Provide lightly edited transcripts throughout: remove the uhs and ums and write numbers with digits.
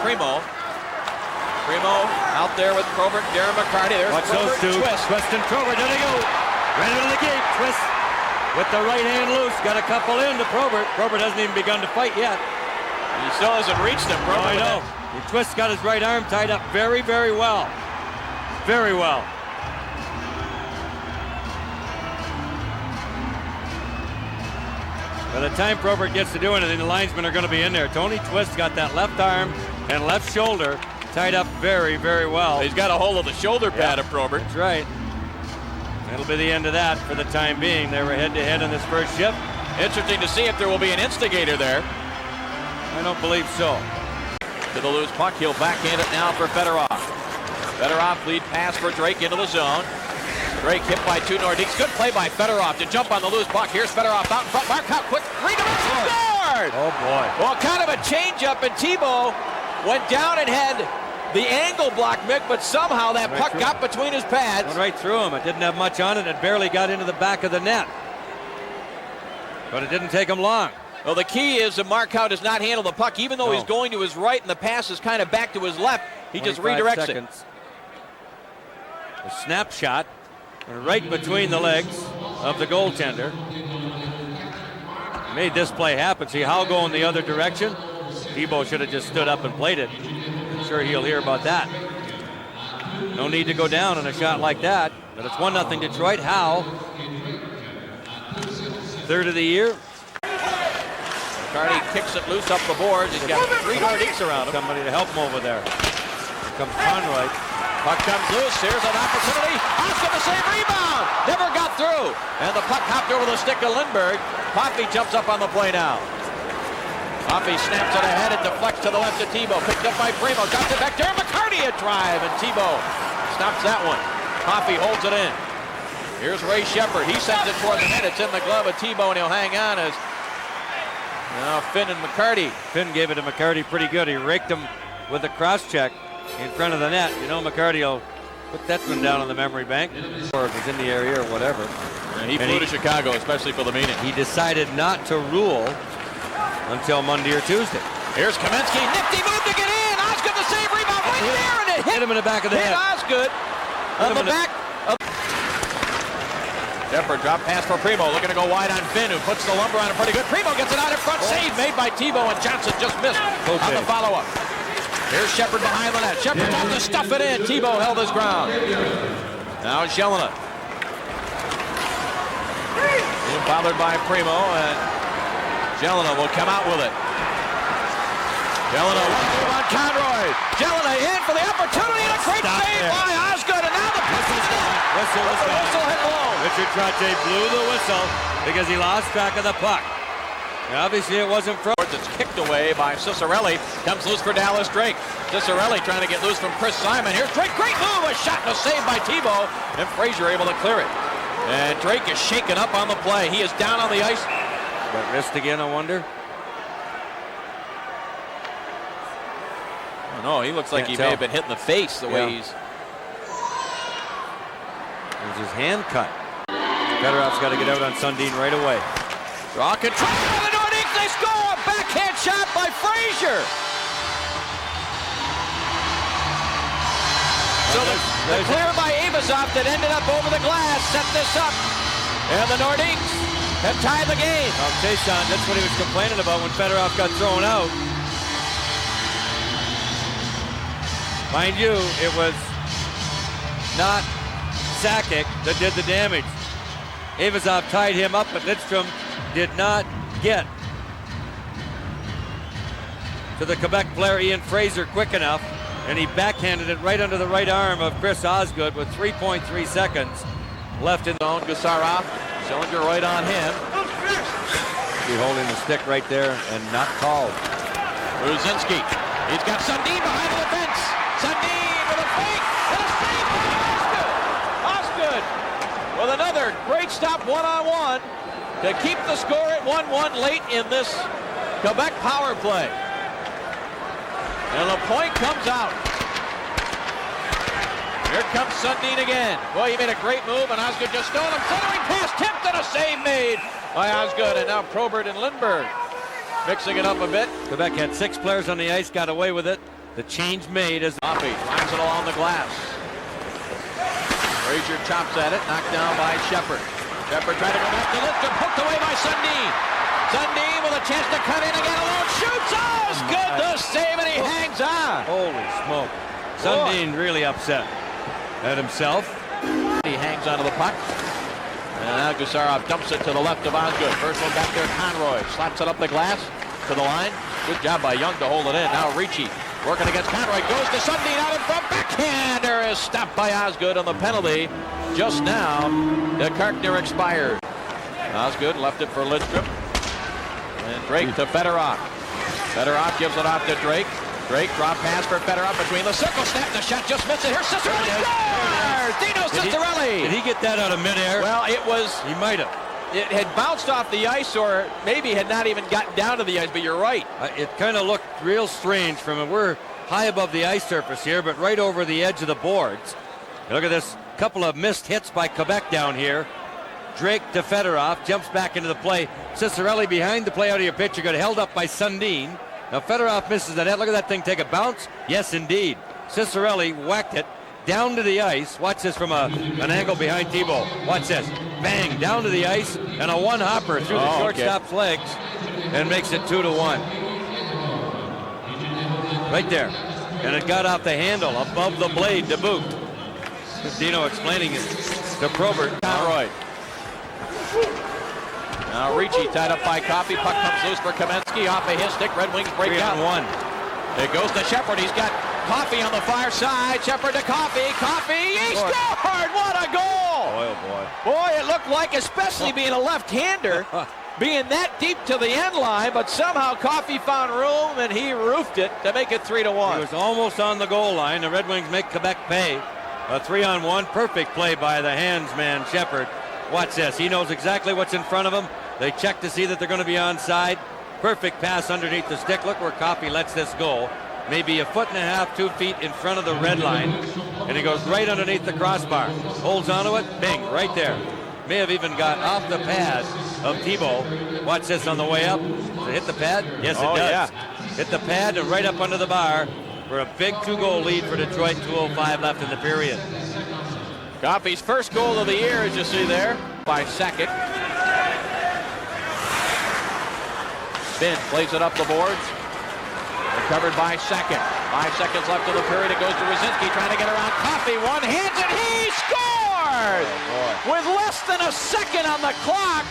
Primo. Primo out there with Probert and Darren McCarty. There's watch those two. Twist and Probert. There they go. Right out of the gate. Twist with the right hand loose. Got a couple in to Probert. Probert hasn't even begun to fight yet. He still hasn't reached him. Probert, I know. Twist got his right arm tied up very, very well. Very well. By the time Probert gets to do anything, the linesmen are going to be in there. Tony Twist got that left arm and left shoulder tied up very, very well. He's got a hold of the shoulder pad of Probert. That's right. That'll be the end of that for the time being. They were head-to-head in this first shift. Interesting to see if there will be an instigator there. I don't believe so. To the loose puck, he'll backhand it now for Fedorov. Fedorov lead pass for Drake into the zone. Drake hit by two Nordiques. Good play by Fedorov to jump on the loose puck. Here's Fedorov out in front. Mark out quick. Redirection scored! Oh boy. Well, kind of a change-up, and Thibault went down and had the angle block, Mick, but somehow that puck got between his pads. Went right through him. It didn't have much on it. It barely got into the back of the net. But it didn't take him long. Well, the key is that Markout does not handle the puck, even though he's going to his right and the pass is kind of back to his left. He just redirects it. A snapshot right between the legs of the goaltender. Made this play happen. See Howe going the other direction. Thibault should have just stood up and played it. I'm sure he'll hear about that. No need to go down on a shot like that. But it's 1-0 Detroit. Howe, third of the year. McCarty kicks it loose up the boards. He's got three Nordiques around him. Somebody to help him over there. Here comes Conroy. Puck comes loose. Here's an opportunity. Oscar the save rebound. Never got through. And the puck hopped over the stick of Lindbergh. Poppy jumps up on the play now. Poppy snaps it ahead. It deflects to the left of Thibault. Picked up by Primo. Drops it back there. McCarty a drive. And Thibault stops that one. Poppy holds it in. Here's Ray Shepard. He sends it toward the net. It's in the glove of Thibault, and he'll hang on as now Finn and McCarty. Finn gave it to McCarty pretty good. He raked him with a cross check in front of the net. You know McCarty will put that one down on the memory bank, or if he's in the area or whatever. And he flew to Chicago, especially for the meeting. He decided not to rule until Monday or Tuesday. Here's Kamensky. Nifty move to get in. Osgood the save rebound right there, and it hit him in the back of the head. Osgood on the back. Shepard drop pass for Primo, looking to go wide on Finn, who puts the lumber on it pretty good. Primo gets it out in front, save made by Thibault, and Johnson just missed on the follow-up. Here's Shepard behind the net. Shepard tried to stuff it in. Thibault held his ground. Now Jelena. Being bothered by Primo, and Jelena will come out with it. Jelena one on Conroy. Jelena in for the opportunity, and a great save by Osgood, and now the whistle had blown. Richard Trottier blew the whistle because he lost track of the puck. And obviously it wasn't frozen. It's kicked away by Cicerelli. Comes loose for Dallas Drake. Cicerelli trying to get loose from Chris Simon. Here's Drake. Great move. A shot and a save by Thibault. And Frazier able to clear it. And Drake is shaken up on the play. He is down on the ice. But wrist again, I wonder. Oh, no, he looks like he may have been hit in the face the way he's. There's his hand cut. Fedorov's got to get out on Sundin right away. Draw control by the Nordiques. They score a backhand shot by Frazier. So the clear by Avazov that ended up over the glass set this up. And the Nordiques have tied the game. Well, Jason, that's what he was complaining about when Fedorov got thrown out. Mind you, it was not Sakic that did the damage. Avazov tied him up, but Lidstrom did not get to the Quebec player Ian Fraser quick enough, and he backhanded it right under the right arm of Chris Osgood with 3.3 seconds left in the zone. Gusarov, Sillinger right on him. Be holding the stick right there and not called. Ruzinski, he's got Sundin behind the fence. Sundin with a fake, and a save by Osgood. With another great stop one-on-one to keep the score at 1-1 late in this Quebec power play. And the point comes out. Here comes Sundin again. Boy, he made a great move, and Osgood just stole him. Centering pass, tipped, and a save made by Osgood. And now Probert and Lindbergh mixing it up a bit. Quebec had 6 players on the ice, got away with it. the change made as Coffee flies it along the glass. Frazier chops at it, knocked down by Shepard. Shepard trying to go back to Lidstrom, hooked away by Sundin. Sundin with a chance to cut in again, alone, shoots! Oh, it's good to save, and he hangs on. Holy smoke. Sundin really upset at himself. He hangs onto the puck. And now Gusarov dumps it to the left of Osgood. First one back there, Conroy slaps it up the glass to the line. Good job by Young to hold it in. Now Ricci working against Conroy, goes to Sundin out in front. Backhander is stopped by Osgood on the penalty. Just now, the Karkner expired. Osgood left it for Lidstrom. And Drake to Fedorov. Fedorov gives it off to Drake. Drake drop pass for Fedorov between the circle. Snap, the shot just misses. Here's Ciccarelli scores! Dino Ciccarelli! Did he get that out of midair? Well, it was... He might have. It had bounced off the ice, or maybe had not even gotten down to the ice, but you're right. It kind of looked real strange from it. We're high above the ice surface here, but right over the edge of the boards. Look at this couple of missed hits by Quebec down here. Drake to Fedorov, jumps back into the play. Ciccarelli behind the play out of your pitcher, got held up by Sundin. Now Fedorov misses the net. Look at that thing take a bounce. Yes, indeed. Ciccarelli whacked it down to the ice. Watch this from an angle behind Thibault. Watch this. Bang, down to the ice, and a one-hopper through the shortstop's legs, and makes it 2-1. Right there. And it got off the handle, above the blade to boot. Dino explaining it to Probert. Conroy. Now Ricci tied up by Coffey. Puck comes loose for Kamensky. Off of his stick. Red Wings break down. 3-on-1. It goes to Shepard. He's got Coffey on the far side. Shepard to Coffey. Coffey, he scored! What a goal! Boy, oh boy. Boy, it looked like, especially being a left-hander, being that deep to the end line, but somehow Coffey found room and he roofed it to make it 3-1. He was almost on the goal line. The Red Wings make Quebec pay. A 3-on-1. Perfect play by the hands man, Shepard. Watch this. He knows exactly what's in front of him. They check to see that they're going to be onside. Perfect pass underneath the stick. Look where Coffey lets this go. Maybe a foot and a half, 2 feet in front of the red line. And he goes right underneath the crossbar. Holds onto it. Bing, right there. May have even got off the pad of Thibault. Watch this on the way up. Does it hit the pad? Yes, it does. Yeah. Hit the pad and right up under the bar for a big 2-goal lead for Detroit. 2:05 left in the period. Coffey's first goal of the year, as you see there, by Sakic. Finn plays it up the boards. Recovered by Sakic. 5 seconds left in the period. It goes to Rosinski trying to get around Coffey. One hands it. He scored! Oh, with less than a second on the clock.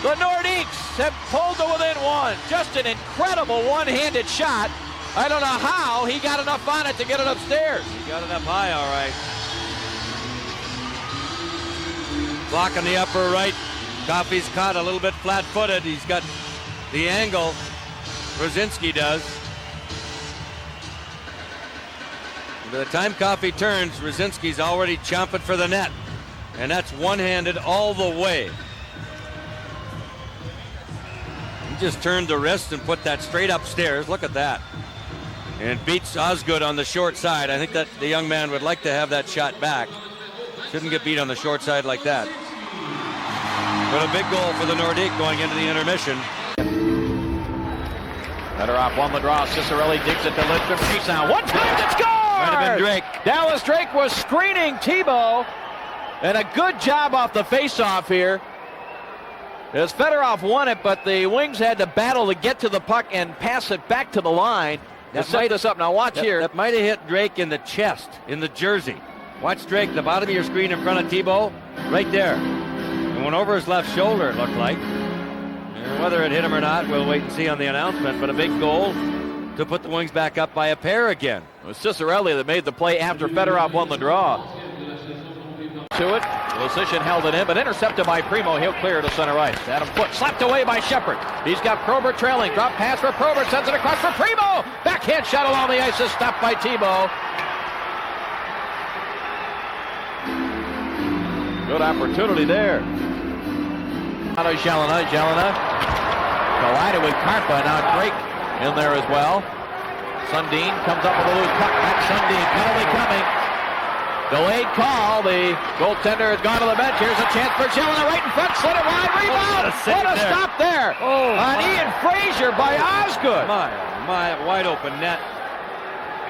The Nordiques have pulled to within one. Just an incredible one-handed shot. I don't know how he got enough on it to get it upstairs. He got it up high, all right. Block on the upper right. Coffey's caught a little bit flat-footed. He's got the angle. Rosinski does. By the time Coffey turns, Rosinski's already chomping for the net. And that's one-handed all the way. He just turned the wrist and put that straight upstairs. Look at that. And beats Osgood on the short side. I think that the young man would like to have that shot back. Shouldn't get beat on the short side like that. But a big goal for the Nordique going into the intermission. Fedorov won the draw. Ciccarelli digs it to Lidstrom. Face-out. One time it scores! Might have been Drake. Dallas Drake was screening Thibault. And a good job off the face-off here. As Fedorov won it, but the Wings had to battle to get to the puck and pass it back to the line to set this up. Now watch here. That might have hit Drake in the chest, in the jersey. Watch Drake, the bottom of your screen in front of Thibault. Right there. And went over his left shoulder, it looked like. And whether it hit him or not, we'll wait and see on the announcement. But a big goal to put the Wings back up by a pair again. It was Ciccarelli that made the play after Fedorov won the draw. To it, Lucian held it in, but intercepted by Primo. He'll clear to center ice. Adam Foote slapped away by Shepard. He's got Probert trailing. Drop pass for Probert, sends it across for Primo. Backhand shot along the ice is stopped by Thibault. Good opportunity there. Jelena collided with Karpa. Now Drake in there as well. Sundin comes up with a loose puck. Back Sundin, penalty coming. Delayed call. The goaltender has gone to the bench. Here's a chance for Jelena right in front. Slid it wide. Rebound. What a stop there. On Ian Frazier by Osgood. My wide open net.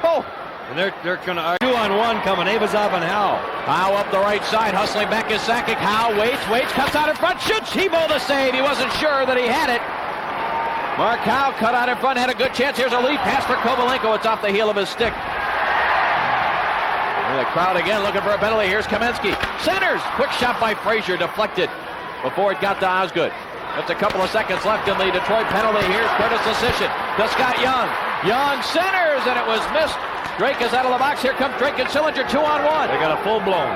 Oh, And they're going to argue 2-on-1 coming. Avazov and Howe. Howe up the right side, hustling back is Sakic. Howe waits, cuts out in front, shoots. Hebo the save. He wasn't sure that he had it. Mark Howe cut out in front, had a good chance. Here's a lead pass for Kovalenko. It's off the heel of his stick. And the crowd again looking for a penalty. Here's Kamensky. Centers. Quick shot by Frazier, deflected before it got to Osgood. Just a couple of seconds left in the Detroit penalty. Here's Curtis Lesishin to Scott Young. Young centers, and it was missed. Drake is out of the box. Here comes Drake and Sillinger, 2-on-1. They got a full-blown.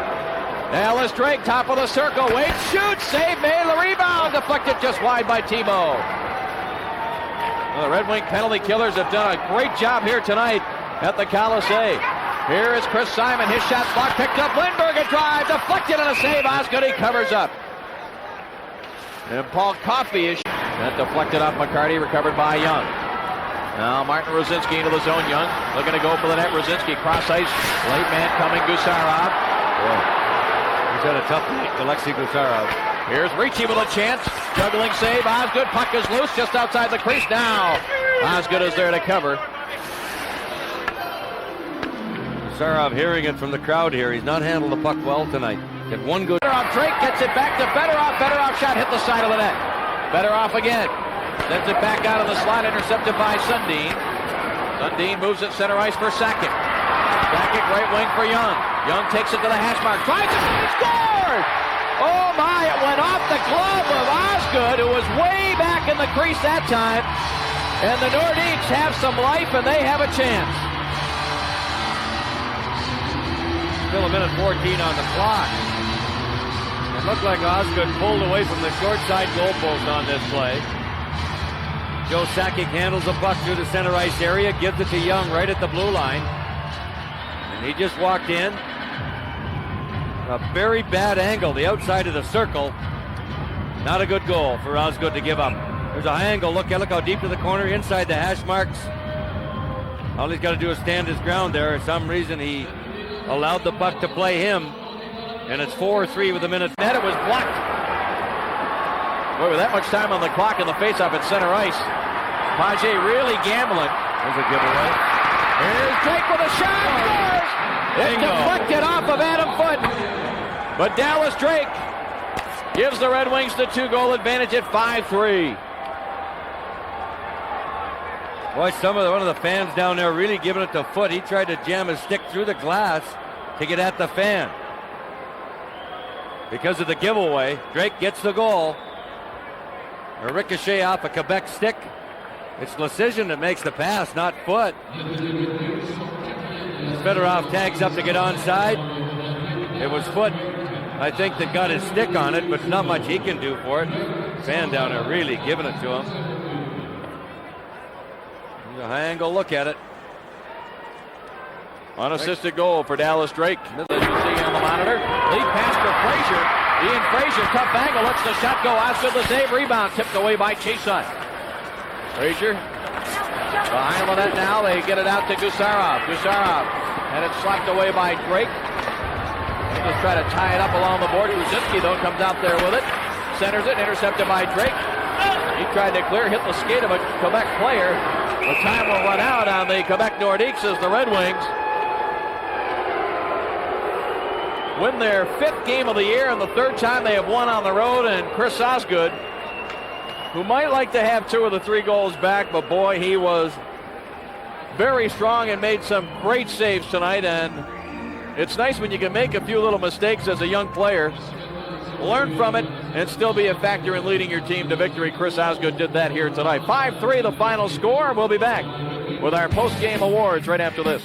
Dallas Drake, top of the circle. Waits, shoots, save made, the rebound. Deflected just wide by Tebow. Well, the Red Wing penalty killers have done a great job here tonight at the Coliseum. Here is Chris Simon. His shot blocked, picked up. Lindbergh, a drive, deflected, and a save. Osgood, he covers up. And Paul Coffey is that deflected off McCarty, recovered by Young. Now Martin Rosinski into the zone. Young looking to go for the net. Rosinski cross ice. Late man coming. Gusarov. He's had a tough night, Alexei Gusarov. Here's Ricci with a chance. Juggling save. Osgood. Puck is loose just outside the crease. Now Osgood is there to cover. Gusarov hearing it from the crowd here. He's not handled the puck well tonight. Get one good. Fedorov, Drake gets it back to Fedorov. Fedorov shot hit the side of the net. Fedorov again. Sends it back out of the slot, intercepted by Sundin. Sundin moves it center ice for Sakic. Sakic right wing for Young. Young takes it to the hash mark. Tries it, and scores! Oh my, it went off the glove of Osgood, who was way back in the crease that time. And the Nordiques have some life, and they have a chance. Still a minute 14 on the clock. It looked like Osgood pulled away from the short side goalpost on this play. Joe Sakic handles the puck through the center ice area, gives it to Young right at the blue line. And he just walked in. A very bad angle, the outside of the circle. Not a good goal for Osgood to give up. There's a high angle look how deep to the corner, inside the hash marks. All he's got to do is stand his ground there. For some reason he allowed the puck to play him. And it's 4-3 with a minute. Net, it was blocked. Boy, with that much time on the clock and the faceoff at center ice, Paget really gambling. There's a giveaway. Here's Drake with a shot. Scores! It's deflected off of Adam Foote. But Dallas Drake gives the Red Wings the 2-goal advantage at 5-3. Boy, one of the fans down there really giving it to Foote. He tried to jam his stick through the glass to get at the fan. Because of the giveaway, Drake gets the goal. A ricochet off a Quebec stick. It's Lesishin that makes the pass, not Foote. Fedorov tags up to get onside. It was Foote, I think, that got his stick on it, but not much he can do for it. Fan down there really giving it to him. There's a high angle look at it. Unassisted goal for Dallas Drake. As you see on the monitor, lead pass for Frazier. Ian Frazier, tough angle, lets the shot go. Osgood the save, rebound, tipped away by Chiasson. Frazier behind the net now. They get it out to Gusarov. Gusarov and it's slapped away by Drake. They just try to tie it up along the board. Kuzinski though comes out there with it, centers it, intercepted by Drake. He tried to clear, hit the skate of a Quebec player. The time will run out on the Quebec Nordiques as the Red Wings win their 5th game of the year and the 3rd time they have won on the road. And Chris Osgood, who might like to have 2 of the 3 goals back, but boy, he was very strong and made some great saves tonight. And it's nice when you can make a few little mistakes as a young player, learn from it, and still be a factor in leading your team to victory. Chris Osgood did that here tonight. 5-3 the final score. We'll be back with our post-game awards right after this.